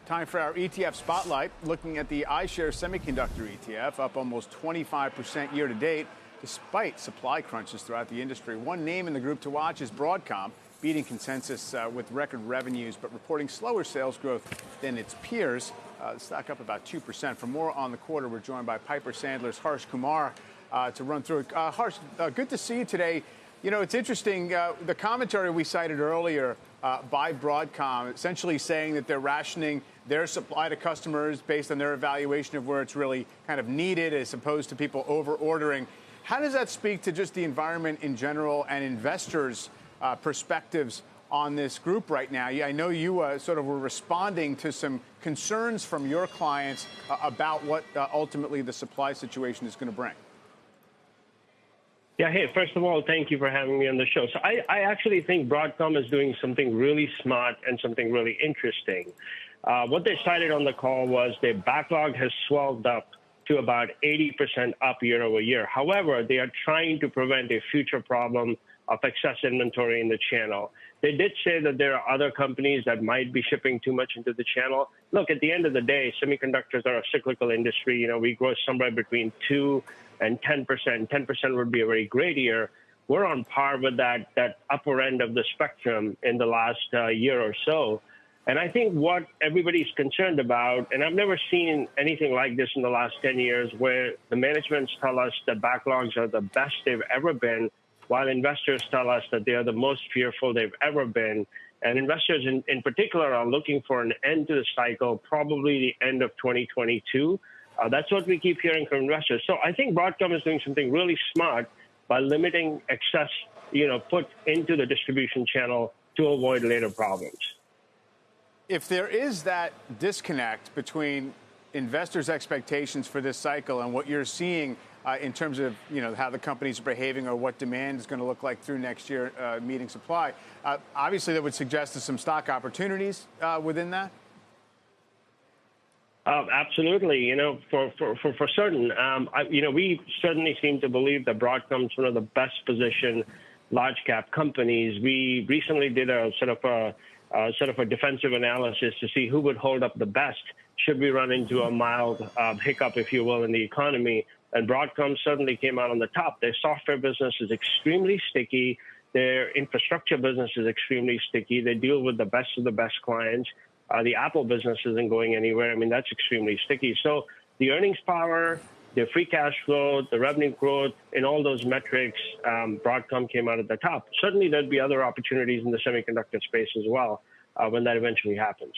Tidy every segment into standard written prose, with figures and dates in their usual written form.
Time for our ETF Spotlight, looking at the iShares Semiconductor ETF, up almost 25% year to date, despite supply crunches throughout the industry. One name in the group to watch is Broadcom, beating consensus with record revenues, but reporting slower sales growth than its peers. The stock up about 2%. For more on the quarter, we're joined by Piper Sandler's Harsh Kumar to run through it. Harsh, good to see you today. You know, it's interesting, the commentary we cited earlier by Broadcom, essentially saying that they're rationing their supply to customers based on their evaluation of where it's really kind of needed as opposed to people over-ordering. How does that speak to just the environment in general and investors' perspectives on this group right now? I know you sort of were responding to some concerns from your clients about what ultimately the supply situation is going to bring. Yeah, hey, first of all, thank you for having me on the show. So I actually think Broadcom is doing something really smart and something really interesting. What they cited on the call was their backlog has swelled up to about 80% up year over year. However, they are trying to prevent a future problem of excess inventory in the channel. They did say that there are other companies that might be shipping too much into the channel. Look, at the end of the day, semiconductors are a cyclical industry. You know, we grow somewhere between 2 and 10%. 10% would be a very great year. We're on par with that upper end of the spectrum in the last year or so. And I think what everybody's concerned about, and I've never seen anything like this in the last 10 years, where the managements tell us that backlogs are the best they've ever been, while investors tell us that they are the most fearful they've ever been. And investors in particular are looking for an end to the cycle, probably the end of 2022. That's what we keep hearing from investors. So I think Broadcom is doing something really smart by limiting excess, put into the distribution channel to avoid later problems. If there is that disconnect between investors' expectations for this cycle and what you're seeing in terms of how the companies are behaving or what demand is going to look like through next year, meeting supply, obviously that would suggest there's some stock opportunities within that. Absolutely, for certain. We certainly seem to believe that Broadcom is one of the best positioned large cap companies. We recently did a sort of a defensive analysis to see who would hold up the best should we run into a mild hiccup, if you will, in the economy. And Broadcom certainly came out on the top. Their software business is extremely sticky. Their infrastructure business is extremely sticky. They deal with the best of the best clients. The Apple business isn't going anywhere. I mean, that's extremely sticky. So the earnings power, their free cash flow, the revenue growth, in all those metrics, Broadcom came out at the top. Certainly, there'd be other opportunities in the semiconductor space as well when that eventually happens.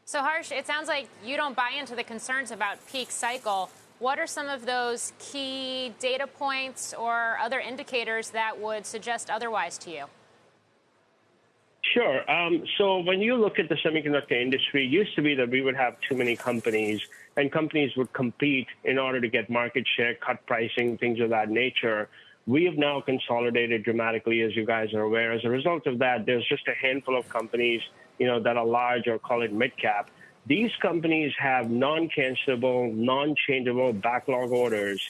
So, Harsh, it sounds like you don't buy into the concerns about peak cycle. What are some of those key data points or other indicators that would suggest otherwise to you? Sure. So when you look at the semiconductor industry, it used to be that we would have too many companies, and companies would compete in order to get market share, cut pricing, things of that nature. We have now consolidated dramatically, as you guys are aware. As a result of that, there's just a handful of companies, that are large, or call it mid-cap. These companies have non-cancelable, non-changeable backlog orders.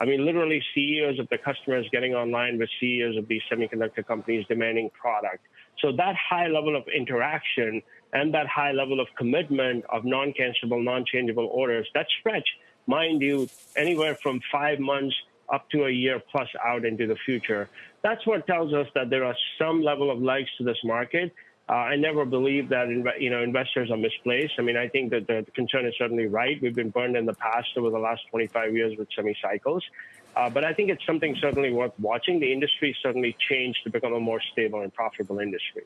I mean, literally CEOs of the customers getting online with CEOs of these semiconductor companies demanding product. So that high level of interaction and that high level of commitment of non-cancelable, non-changeable orders, that stretch, mind you, anywhere from 5 months up to a year plus out into the future. That's what tells us that there are some level of legs to this market. I never believe that investors are misplaced. I mean, I think that the concern is certainly right. We've been burned in the past over the last 25 years with semi-cycles. But I think it's something certainly worth watching. The industry certainly changed to become a more stable and profitable industry.